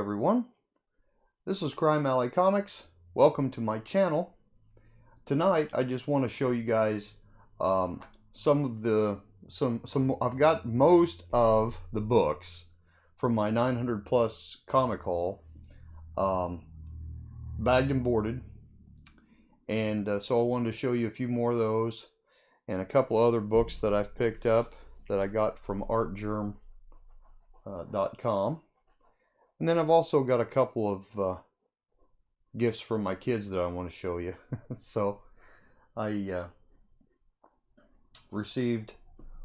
everyone. This is Crime Alley Comics. Welcome to my channel. Tonight I just want to show you guys I've got most of the books from my 900 plus comic haul bagged and boarded, and so I wanted to show you a few more of those and a couple other books that I've picked up that I got from artgerm.com. And then I've also got a couple of gifts from my kids that I want to show you. So I received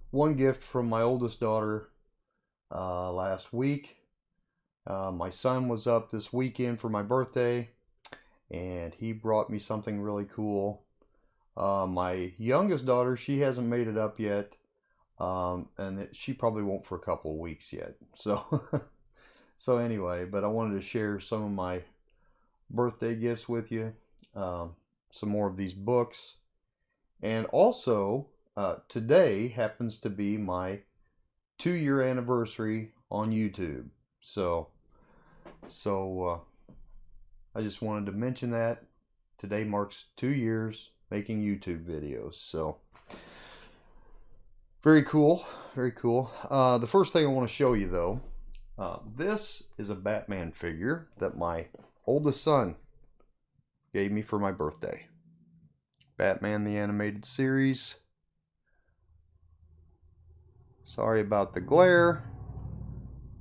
one gift from my oldest daughter last week. My son was up this weekend for my birthday, and he brought me something really cool. My youngest daughter, she hasn't made it up yet, and she probably won't for a couple of weeks yet. So anyway, but I wanted to share some of my birthday gifts with you, some more of these books, and also today happens to be my 2-year anniversary on YouTube. So I just wanted to mention that today marks 2 years making YouTube videos. So very cool, very cool. The first thing I want to show you though, this is a Batman figure that my oldest son gave me for my birthday. Batman the Animated Series. Sorry about the glare,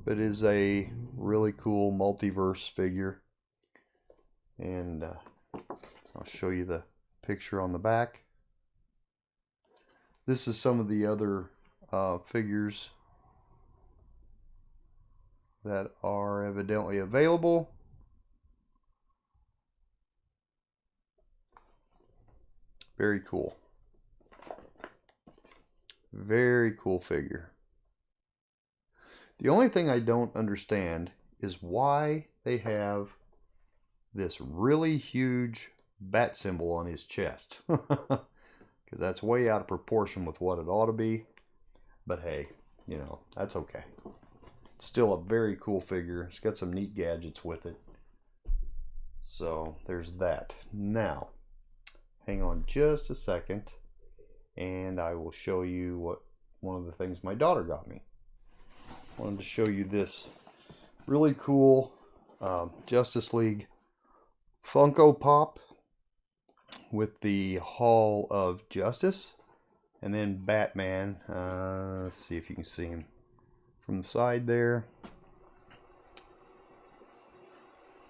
but it is a really cool multiverse figure. And I'll show you the picture on the back. This is some of the other figures that are evidently available. Very cool. Very cool figure. The only thing I don't understand is why they have this really huge bat symbol on his chest. Because that's way out of proportion with what it ought to be. But hey, you know, that's okay. Still a very cool figure. It's got some neat gadgets with it. So there's that. Now, hang on just a second, and I will show you what one of the things my daughter got me. I wanted to show you this really cool Justice League Funko Pop with the Hall of Justice, and then Batman. Let's see if you can see him from the side there.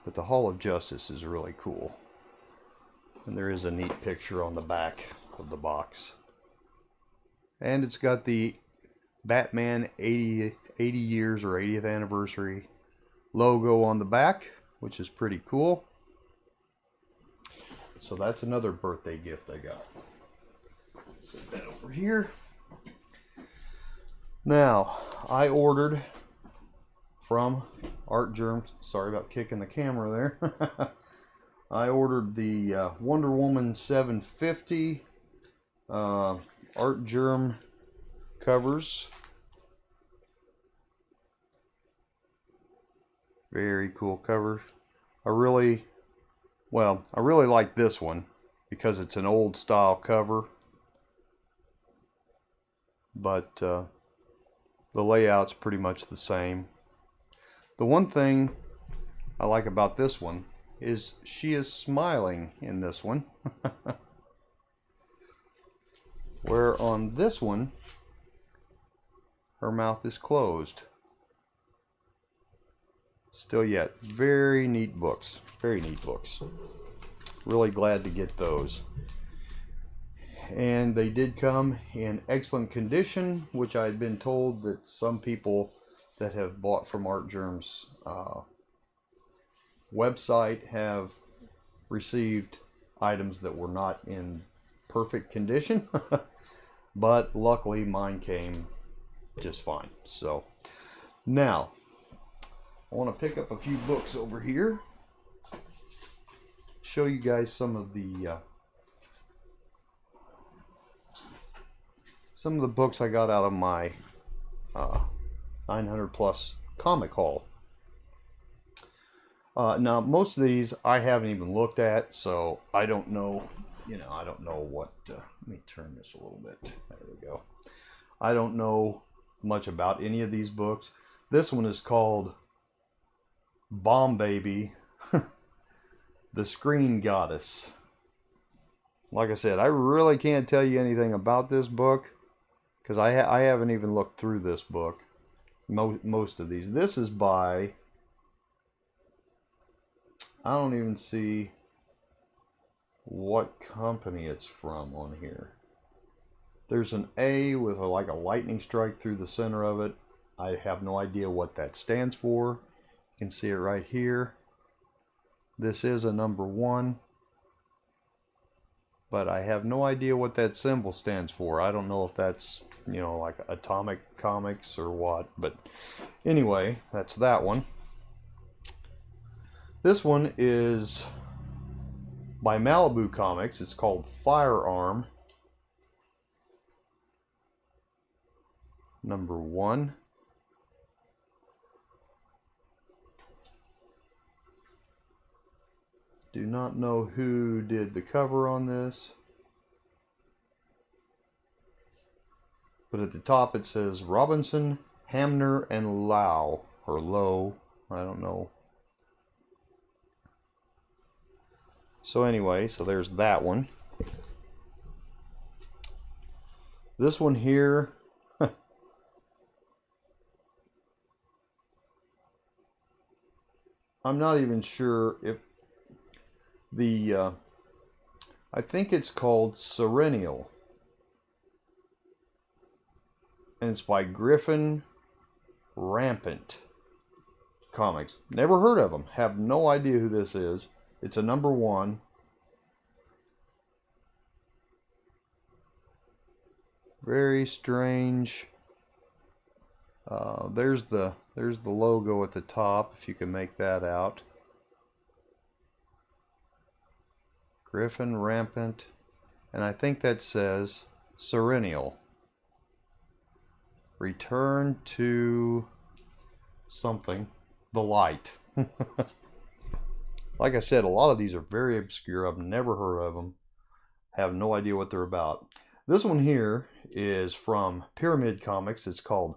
But the Hall of Justice is really cool. And there is a neat picture on the back of the box. And it's got the Batman 80 years or 80th anniversary logo on the back, which is pretty cool. So that's another birthday gift I got. Set that over here. Now, I ordered from Artgerm. Sorry about kicking the camera there. I ordered the Wonder Woman 750 Artgerm covers. Very cool cover. I really like this one because it's an old style cover, but the layout's pretty much the same. The one thing I like about this one is she is smiling in this one. Where on this one, her mouth is closed. Still yet, very neat books. Very neat books. Really glad to get those. And they did come in excellent condition, which I had been told that some people that have bought from Artgerm's website have received items that were not in perfect condition. But luckily mine came just fine. So now I want to pick up a few books over here, show you guys some of the books I got out of my 900 plus comic haul. Now, most of these I haven't even looked at, so I don't know. I don't know what. Let me turn this a little bit. There we go. I don't know much about any of these books. This one is called Bomb Baby, the Screen Goddess. Like I said, I really can't tell you anything about this book because I haven't even looked through this book. Most of these. This is by, I don't even see what company it's from on here. There's an A with like a lightning strike through the center of it. I have no idea what that stands for. You can see it right here. This is a number 1. But I have no idea what that symbol stands for. I don't know if that's, like Atomic Comics or what. But anyway, that's that one. This one is by Malibu Comics. It's called Firearm. Number 1. Do not know who did the cover on this. But at the top it says Robinson, Hamner, and Lau. Or Lowe. I don't know. So anyway, so there's that one. This one here. I'm not even sure if the, I think it's called Serennial. And it's by Griffin Rampant Comics. Never heard of them. Have no idea who this is. It's a number 1. Very strange. There's the logo at the top, if you can make that out. Griffin Rampant, and I think that says Serennial. Return to something, the light. Like I said, a lot of these are very obscure. I've never heard of them. Have no idea what they're about. This one here is from Pyramid Comics. It's called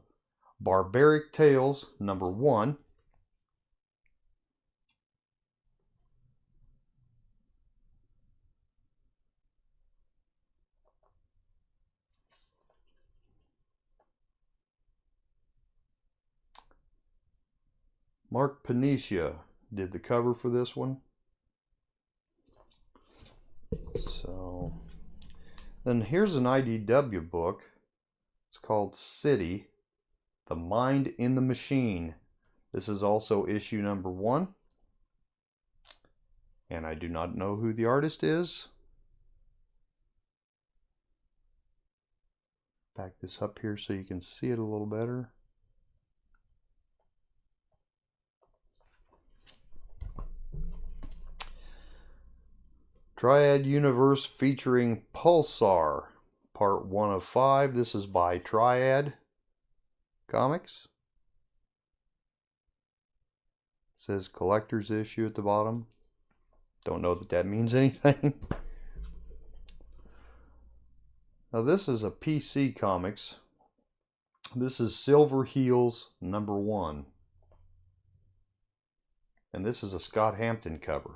Barbaric Tales, number 1. Mark Paniccia did the cover for this one. So, then here's an IDW book. It's called City, The Mind in the Machine. This is also issue number 1. And I do not know who the artist is. Back this up here so you can see it a little better. Triad Universe featuring Pulsar, part 1 of 5. This is by Triad Comics. It says collector's issue at the bottom. Don't know that that means anything. Now this is a PC Comics. This is Silver Heels number 1. And this is a Scott Hampton cover.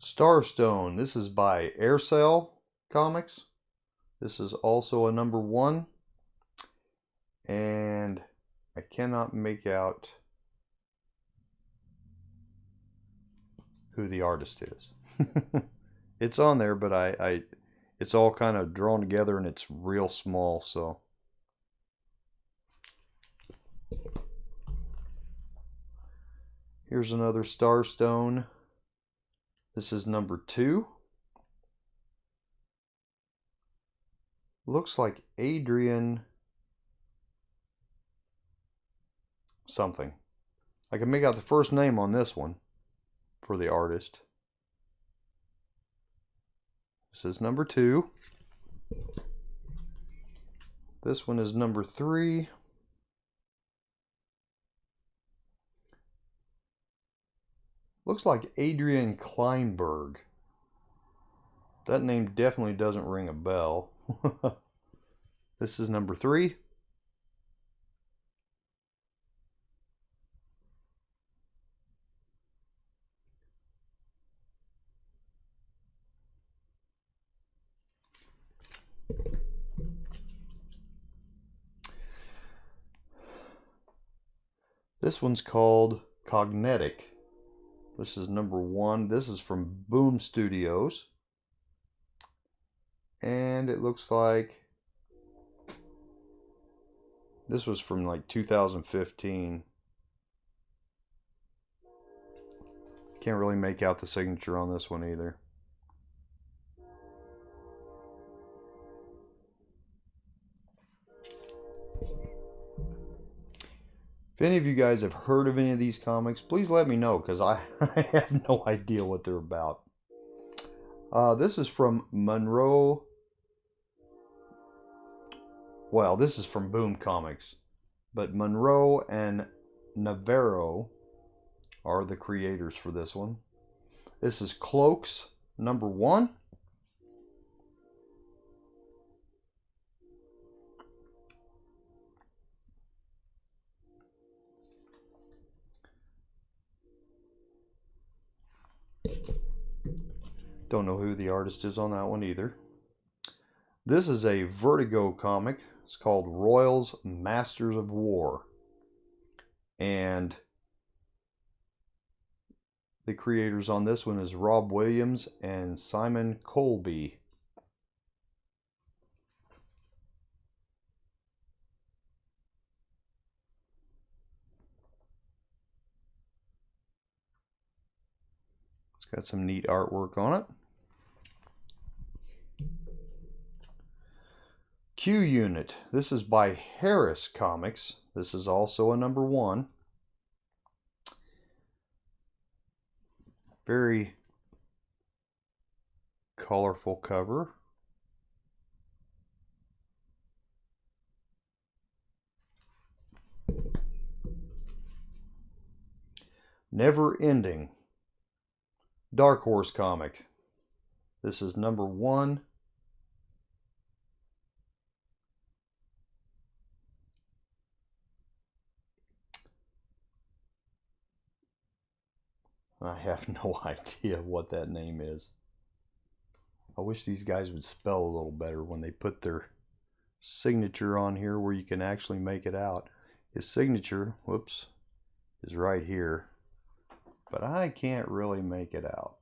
Starstone. This is by Aircell Comics. This is also a number 1. And I cannot make out who the artist is. It's on there, but it's all kind of drawn together and it's real small, so. Here's another Starstone. This is number 2. Looks like Adrian something. I can make out the first name on this one for the artist. This is number 2. This one is number 3. Looks like Adrian Kleinberg. That name definitely doesn't ring a bell. This is number 3. This one's called Cognetic. This is number 1. This is from Boom Studios. And it looks like this was from like 2015. Can't really make out the signature on this one either. If any of you guys have heard of any of these comics, please let me know, because I have no idea what they're about. This is from Monroe. Well, this is from Boom Comics. But Monroe and Navarro are the creators for this one. This is Cloaks number 1. Don't know who the artist is on that one either. This is a Vertigo comic. It's called Royals Masters of War. And the creators on this one is Rob Williams and Simon Colby. It's got some neat artwork on it. Q Unit. This is by Harris Comics. This is also a number 1. Very colorful cover. Never Ending. Dark Horse comic. This is number 1. I have no idea what that name is. I wish these guys would spell a little better when they put their signature on here where you can actually make it out. His signature, whoops, is right here, but I can't really make it out.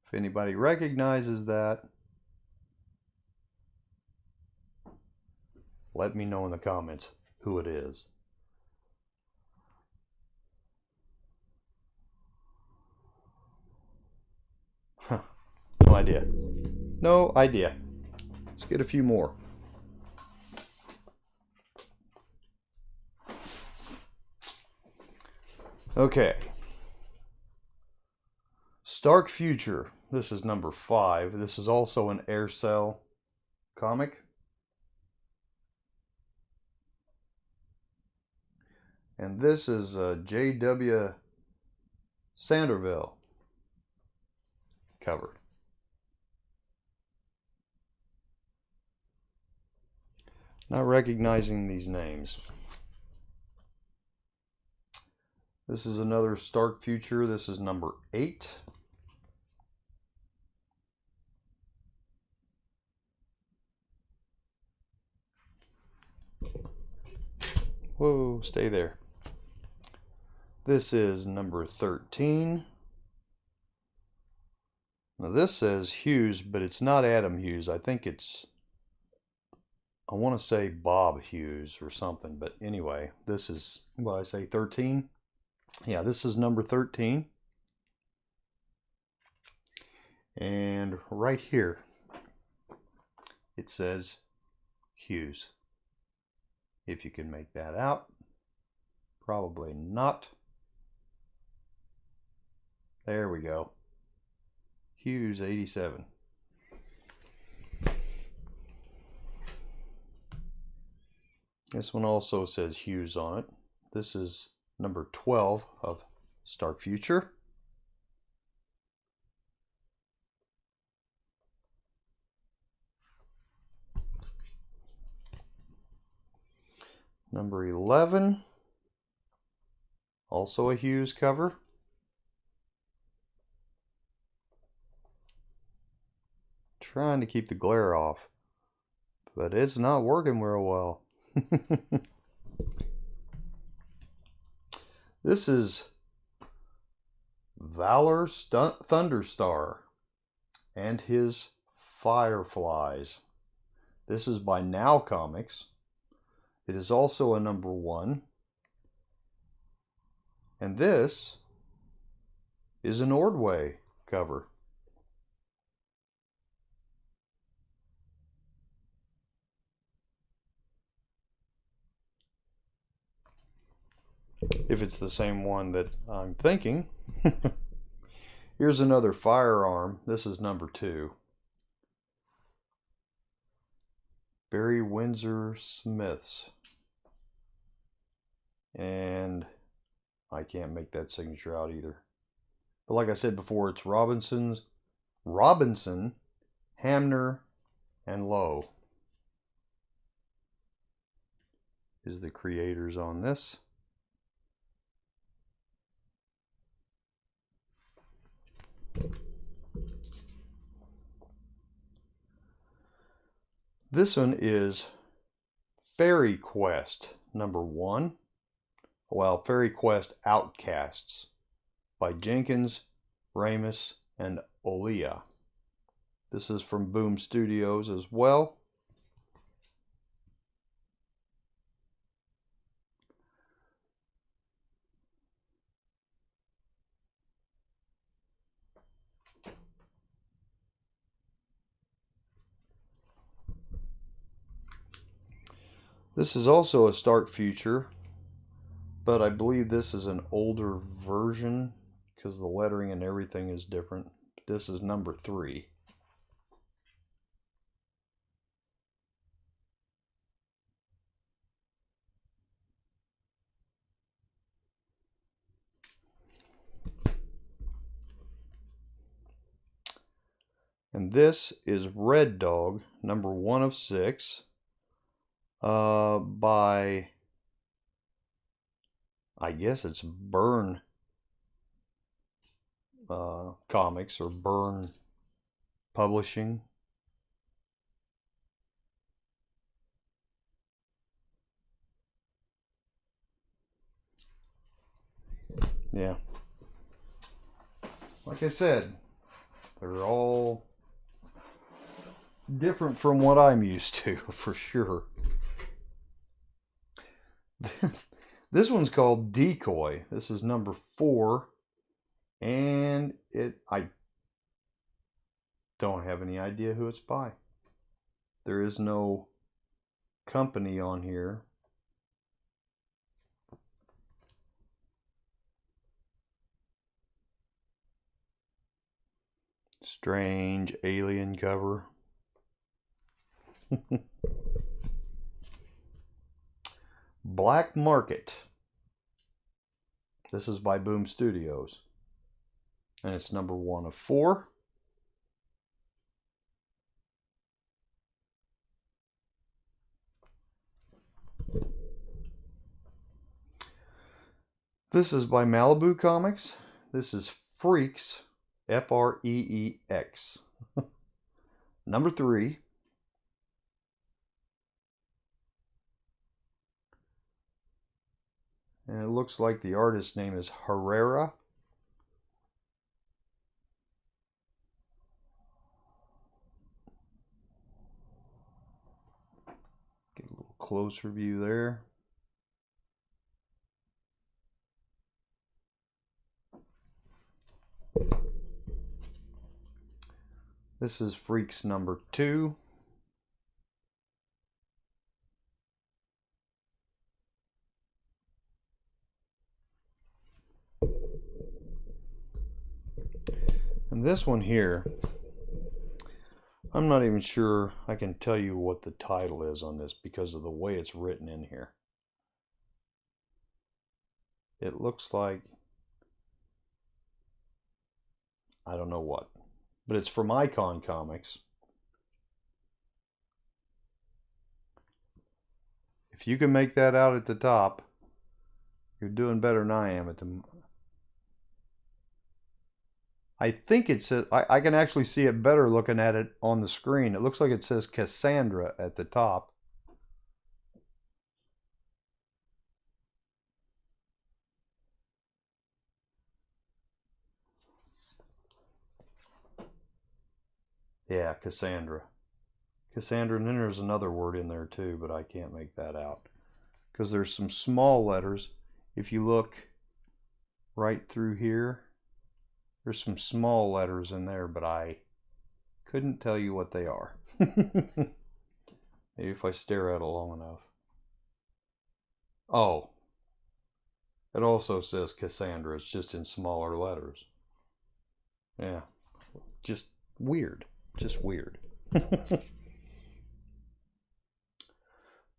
If anybody recognizes that, let me know in the comments who it is. Huh. No idea. No idea. Let's get a few more. Okay. Stark Future. This is number 5. This is also an Aircel comic. And this is J.W. Sanderville cover. Not recognizing these names. This is another Stark Future. This is number 8. Whoa, stay there. This is number 13. Now this says Hughes, but it's not Adam Hughes. I think it's, I want to say Bob Hughes or something. But anyway, this is, what I say, 13? Yeah, this is number 13. And right here, it says Hughes. If you can make that out. Probably not. There we go. Hughes 87. This one also says Hughes on it. This is number 12 of Stark Future. Number 11, also a Hughes cover. Trying to keep the glare off, but it's not working real well. This is Valor Thunderstar and his Fireflies. This is by Now Comics. It is also a number 1. And this is an Ordway cover. If it's the same one that I'm thinking. Here's another Firearm. This is number 2. Barry Windsor Smiths. And I can't make that signature out either. But like I said before, it's Robinson, Hamner, and Lowe is the creators on this. This one is Fairy Quest number 1. Well, Fairy Quest Outcasts by Jenkins, Ramus, and Olia. This is from Boom Studios as well. This is also a Stark Future, but I believe this is an older version because the lettering and everything is different. This is number 3. And this is Red Dog, number 1 of 6, by, I guess it's Byrne Comics or Byrne Publishing. Yeah. Like I said, they're all different from what I'm used to, for sure. This one's called Decoy. This is number 4, and I don't have any idea who it's by. There is no company on here. Strange alien cover. Black Market. This is by Boom Studios. And it's number 1 of 4. This is by Malibu Comics. This is Freaks, Freex. Number 3. And it looks like the artist's name is Herrera. Get a little closer view there. This is Freaks number 2. And this one here, I'm not even sure I can tell you what the title is on this because of the way it's written in here. It looks like, I don't know what, but it's from Icon Comics. If you can make that out at the top, you're doing better than I am at the... I think it says, I can actually see it better looking at it on the screen. It looks like it says Cassandra at the top. Yeah, Cassandra. Cassandra, and then there's another word in there too, but I can't make that out. Because there's some small letters. If you look right through here, there's some small letters in there, but I couldn't tell you what they are. Maybe if I stare at it long enough. Oh, it also says Cassandra. It's just in smaller letters. Yeah, just weird. Just weird.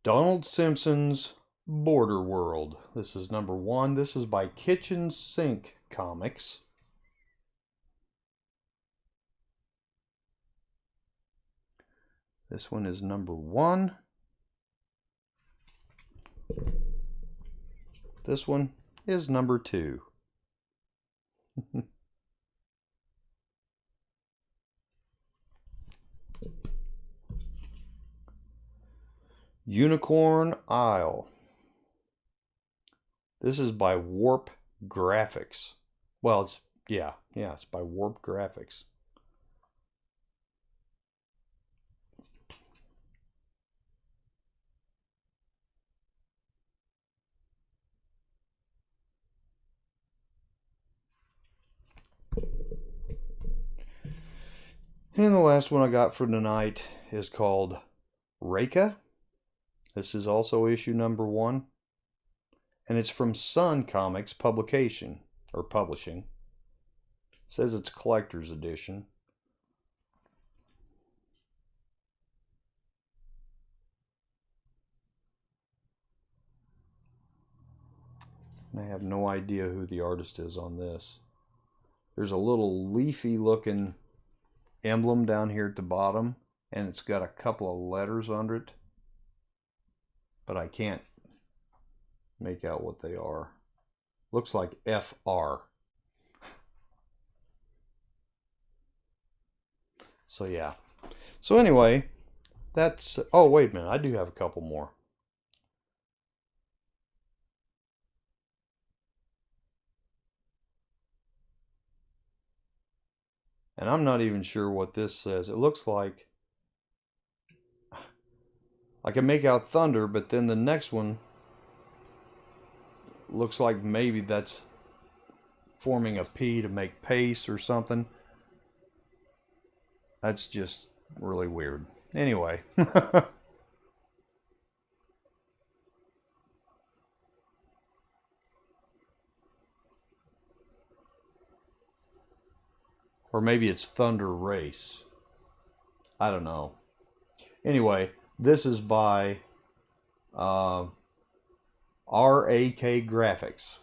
Donald Simpson's Border World. This is number 1. This is by Kitchen Sink Comics. This one is number 1. This one is number 2. Unicorn Isle. This is by Warp Graphics. Well, it's, it's by Warp Graphics. And the last one I got for tonight is called Reika. This is also issue number 1. And it's from Sun Comics Publication, or Publishing. It says it's collector's edition. And I have no idea who the artist is on this. There's a little leafy looking emblem down here at the bottom, and it's got a couple of letters under it, but I can't make out what they are. Looks like FR. So yeah. So anyway, that's... Oh, wait a minute. I do have a couple more. And I'm not even sure what this says. It looks like I can make out thunder, but then the next one looks like maybe that's forming a P to make pace or something. That's just really weird. Anyway. Or maybe it's Thunder Race. I don't know. Anyway, this is by RAK Graphics.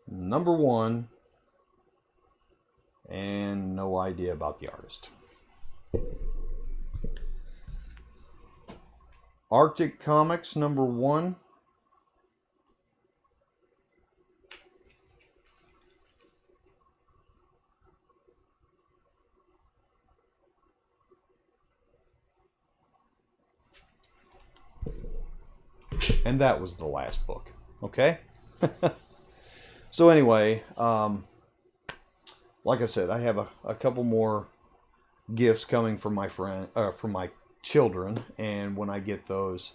Number 1. And no idea about the artist. Arctic Comics number 1. And that was the last book. Okay? So anyway, like I said, I have a couple more gifts coming from my from my children, and when I get those,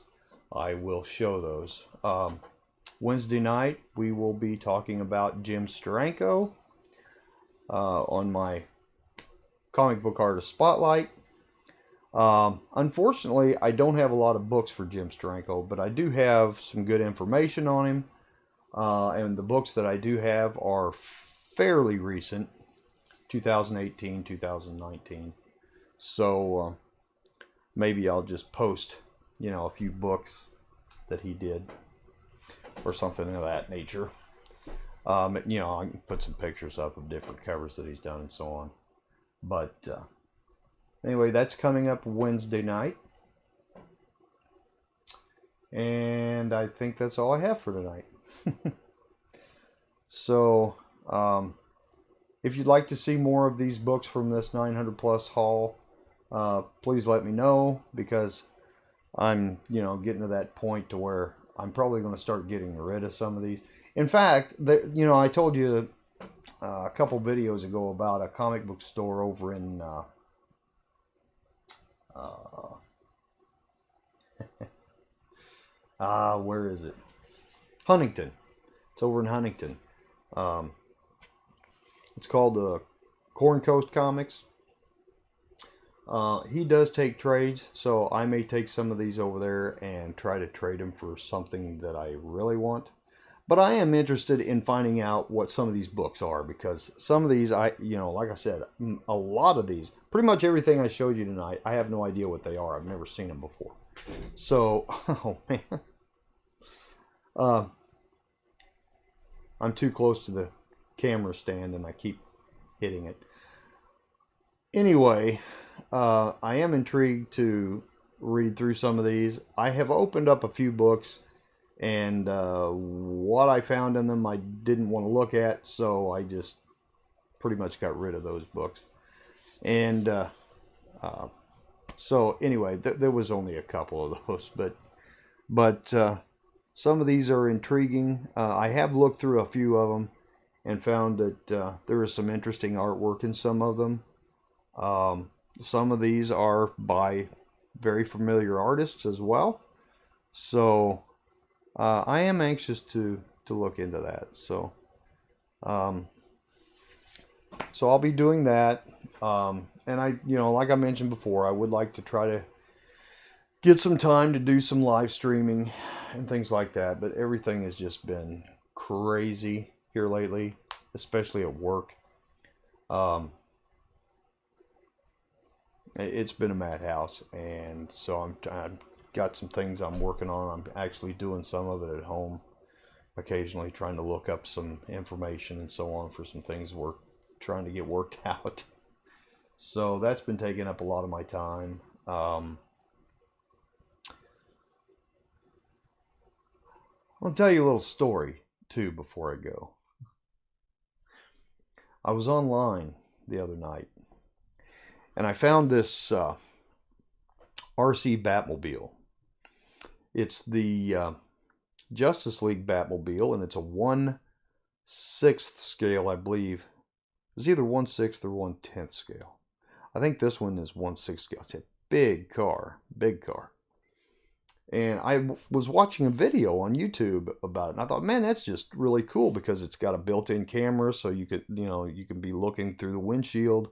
I will show those. Wednesday night, we will be talking about Jim Steranko on my Comic Book Artist Spotlight. Unfortunately, I don't have a lot of books for Jim Steranko, but I do have some good information on him. And the books that I do have are fairly recent, 2018, 2019. So maybe I'll just post, a few books that he did or something of that nature. I can put some pictures up of different covers that he's done and so on. But anyway, that's coming up Wednesday night. And I think that's all I have for tonight. So, if you'd like to see more of these books from this 900 plus haul, please let me know, because I'm, getting to that point to where I'm probably going to start getting rid of some of these. In fact, I told you a couple videos ago about a comic book store over in where is it? Huntington. It's over in Huntington. It's called Corn Coast Comics. He does take trades, so I may take some of these over there and try to trade them for something that I really want. But I am interested in finding out what some of these books are, because some of these, like I said, a lot of these, pretty much everything I showed you tonight, I have no idea what they are. I've never seen them before. So, oh man. I'm too close to the camera stand and I keep hitting it. Anyway, I am intrigued to read through some of these. I have opened up a few books, and what I found in them I didn't want to look at, so I just pretty much got rid of those books. And so anyway, there was only a couple of those, but some of these are intriguing. I have looked through a few of them and found that there is some interesting artwork in some of them. Some of these are by very familiar artists as well. So I am anxious to look into that. So so I'll be doing that. And I, like I mentioned before, I would like to try to get some time to do some live streaming and things like that. But everything has just been crazy here lately, especially at work. It's been a madhouse, and so I've got some things I'm working on. I'm actually doing some of it at home, occasionally trying to look up some information and so on for some things we're trying to get worked out. So that's been taking up a lot of my time. I'll tell you a little story too before I go. I was online the other night, and I found this RC Batmobile. It's the Justice League Batmobile, and it's a 1/6 scale, I believe. It's either 1/6 or 1/10 scale. I think this one is 1/6 scale. It's a big car, big car. And I was watching a video on YouTube about it, and I thought, man, that's just really cool, because it's got a built-in camera, so you could, you can be looking through the windshield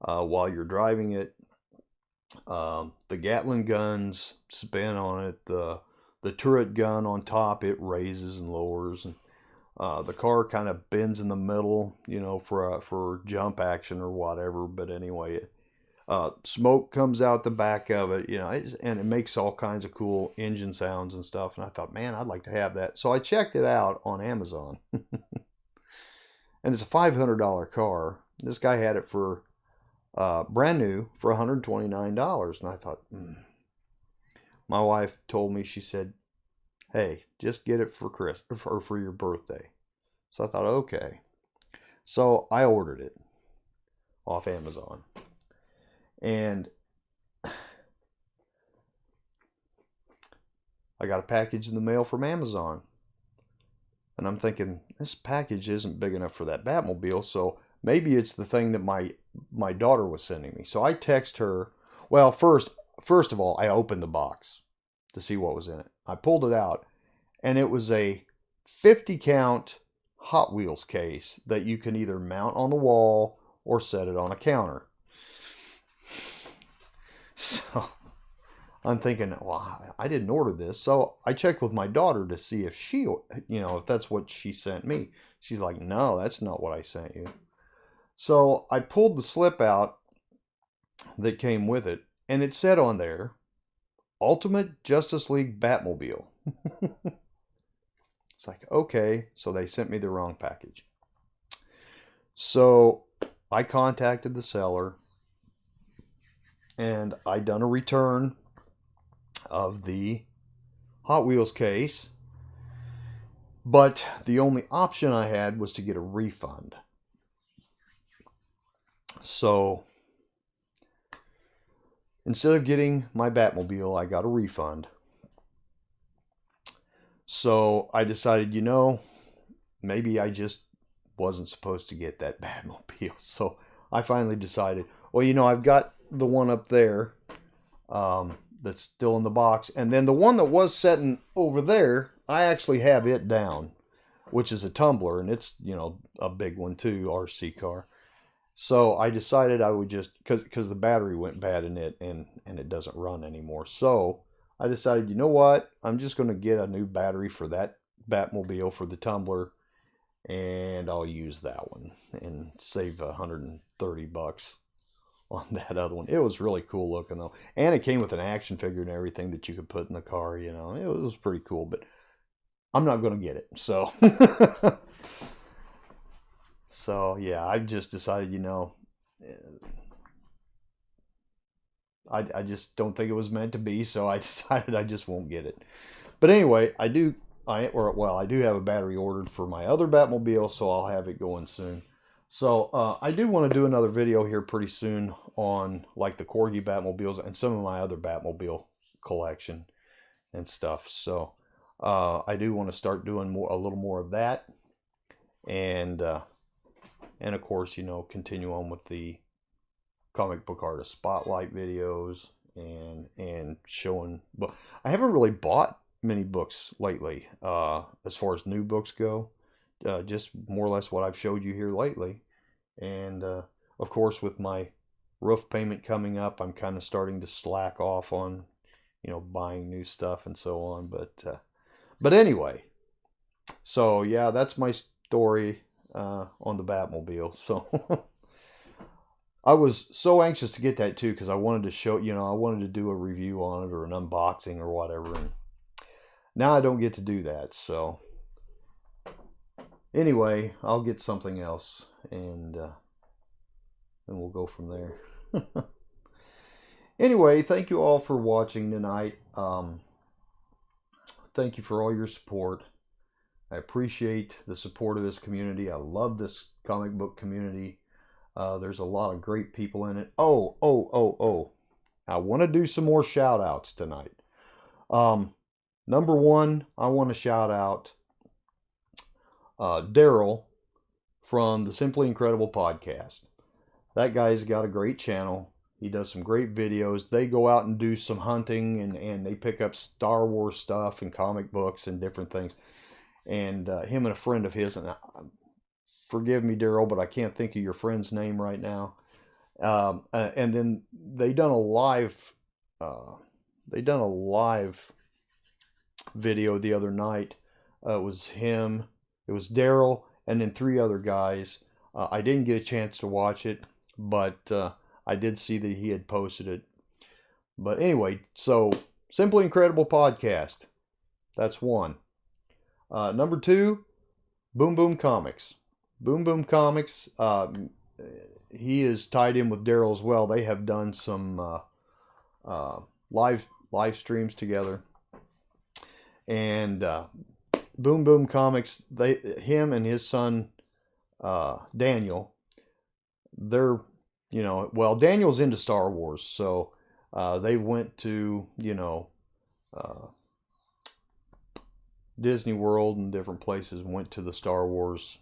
while you're driving it. The Gatling guns spin on it. The turret gun on top, it raises and lowers, and the car kind of bends in the middle, for jump action or whatever. But anyway, smoke comes out the back of it, and it makes all kinds of cool engine sounds and stuff. And I thought, man, I'd like to have that. So I checked it out on Amazon, and it's a $500 car. This guy had it for brand new for $129, and I thought, My wife told me, she said, hey, just get it for Christmas or for your birthday. So I thought, okay. So I ordered it off Amazon. And I got a package in the mail from Amazon. And I'm thinking, this package isn't big enough for that Batmobile, so maybe it's the thing that my daughter was sending me. So I text her. Well, first of all, I opened the box to see what was in it. I pulled it out, and it was a 50 count Hot Wheels case that you can either mount on the wall or set it on a counter. So I'm thinking, well, I didn't order this. So I checked with my daughter to see if she, if that's what she sent me. She's like, no, that's not what I sent you. So I pulled the slip out that came with it, and it said on there, Ultimate Justice League Batmobile. It's like, okay, so they sent me the wrong package. So I contacted the seller, and I done a return of the Hot Wheels case, but the only option I had was to get a refund. So instead of getting my Batmobile, I got a refund. So I decided, maybe I just wasn't supposed to get that Batmobile. So I finally decided, well, I've got the one up there that's still in the box. And then the one that was sitting over there, I actually have it down, which is a Tumbler. And it's, a big one too, RC car. So I decided I would just, because the battery went bad in it and it doesn't run anymore. So I decided, you know what? I'm just going to get a new battery for that Batmobile for the Tumbler, and I'll use that one and save $130 on that other one. It was really cool looking though. And it came with an action figure and everything that you could put in the car, It was pretty cool, but I'm not going to get it. So So yeah, I just decided, I just don't think it was meant to be. So I decided I just won't get it. But anyway, I do have a battery ordered for my other Batmobile, so I'll have it going soon. So I do want to do another video here pretty soon on like the Corgi Batmobiles and some of my other Batmobile collection and stuff. So I do want to start doing a little more of that, and of course, continue on with the comic book artist spotlight videos and showing. But I haven't really bought many books lately, as far as new books go. Just more or less what I've showed you here lately. And of course, with my roof payment coming up, I'm kind of starting to slack off on, buying new stuff and so on. But anyway, so yeah, that's my story on the Batmobile. So I was so anxious to get that too, because I wanted to show, I wanted to do a review on it or an unboxing or whatever. And now I don't get to do that. So anyway, I'll get something else, and we'll go from there. Anyway, thank you all for watching tonight. Thank you for all your support. I appreciate the support of this community. I love this comic book community. There's a lot of great people in it. Oh. I want to do some more shout outs tonight. Number one, I want to shout out Daryl from the Simply Incredible podcast. That guy's got a great channel. He does some great videos. They go out and do some hunting, and they pick up Star Wars stuff and comic books and different things. And him and a friend of his, and forgive me, Daryl, but I can't think of your friend's name right now. And then they done a live video the other night. It was him, it was Daryl, and then 3 other guys. I didn't get a chance to watch it, but I did see that he had posted it. But anyway, so Simply Incredible podcast. That's one. Number 2, Boom Boom Comics. Boom Boom Comics, he is tied in with Daryl as well. They have done some live streams together. And Boom Boom Comics, him and his son Daniel, they're, Daniel's into Star Wars, so they went to, Disney World and different places, went to the Star Wars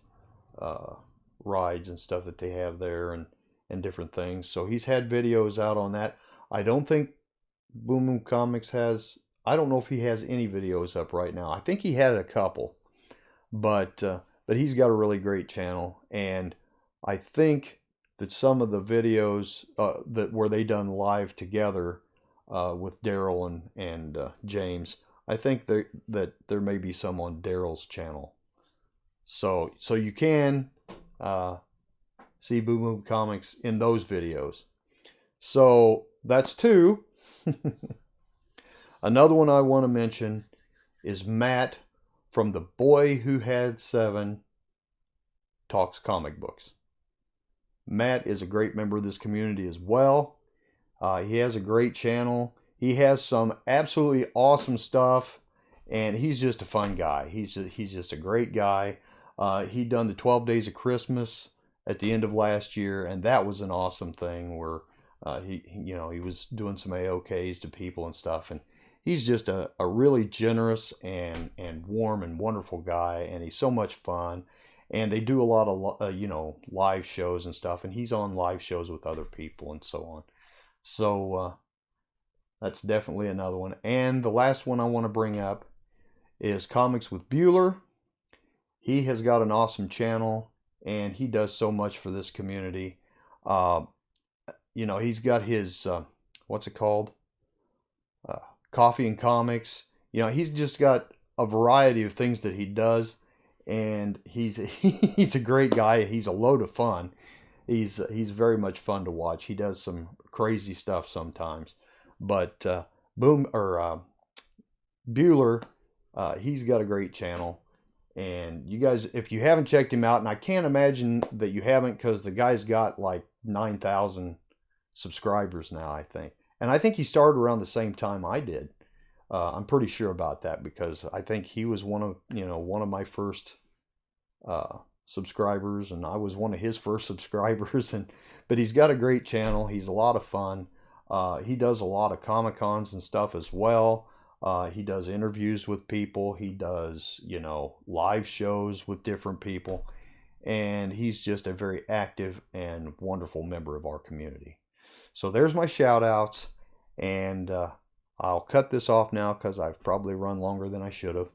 rides and stuff that they have there, and different things. So he's had videos out on that. I don't think Boom Boom Comics has, I don't know if he has any videos up right now. I think he had a couple, but he's got a really great channel, and I think that some of the videos that where they done live together, with Daryl and James. I think that there may be some on Daryl's channel. So you can see Boom Boom Comics in those videos. So that's two. Another one I want to mention is Matt from The Boy Who Had Seven Talks Comic Books. Matt is a great member of this community as well. He has a great channel. He has some absolutely awesome stuff, and he's just a fun guy. He's just a great guy. He done the 12 Days of Christmas at the end of last year, and that was an awesome thing where he was doing some AOKs to people and stuff, and he's just a really generous and warm and wonderful guy, and he's so much fun. And they do a lot of live shows and stuff, and he's on live shows with other people and so on. So that's definitely another one. And the last one I want to bring up is Comics with Bueller. He has got an awesome channel, and he does so much for this community. He's got his what's it called? Coffee and Comics. He's just got a variety of things that he does, and he's a great guy. He's a load of fun. He's very much fun to watch. He does some crazy stuff sometimes, but Bueller, he's got a great channel. And you guys, if you haven't checked him out, and I can't imagine that you haven't, because the guy's got like 9,000 subscribers now, I think. And I think he started around the same time I did. I'm pretty sure about that, because I think he was one of my first subscribers, and I was one of his first subscribers. But he's got a great channel. He's a lot of fun. He does a lot of Comic-Cons and stuff as well. He does interviews with people. He does, live shows with different people. And he's just a very active and wonderful member of our community. So there's my shout outs. And I'll cut this off now because I've probably run longer than I should have.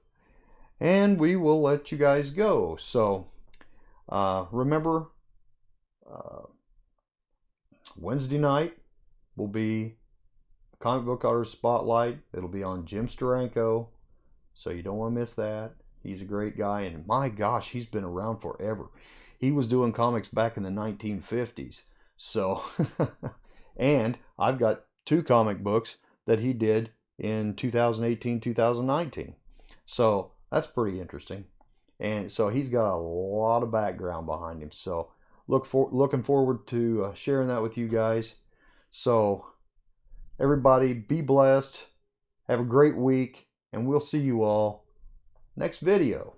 And we will let you guys go. So remember, Wednesday night will be Comic Book Artist Spotlight. It'll be on Jim Steranko, so you don't want to miss that. He's a great guy, and my gosh, he's been around forever. He was doing comics back in the 1950s. So, and I've got 2 comic books that he did in 2018, 2019. So that's pretty interesting. And so he's got a lot of background behind him. So looking forward to sharing that with you guys. So everybody be blessed. Have a great week, and we'll see you all next video.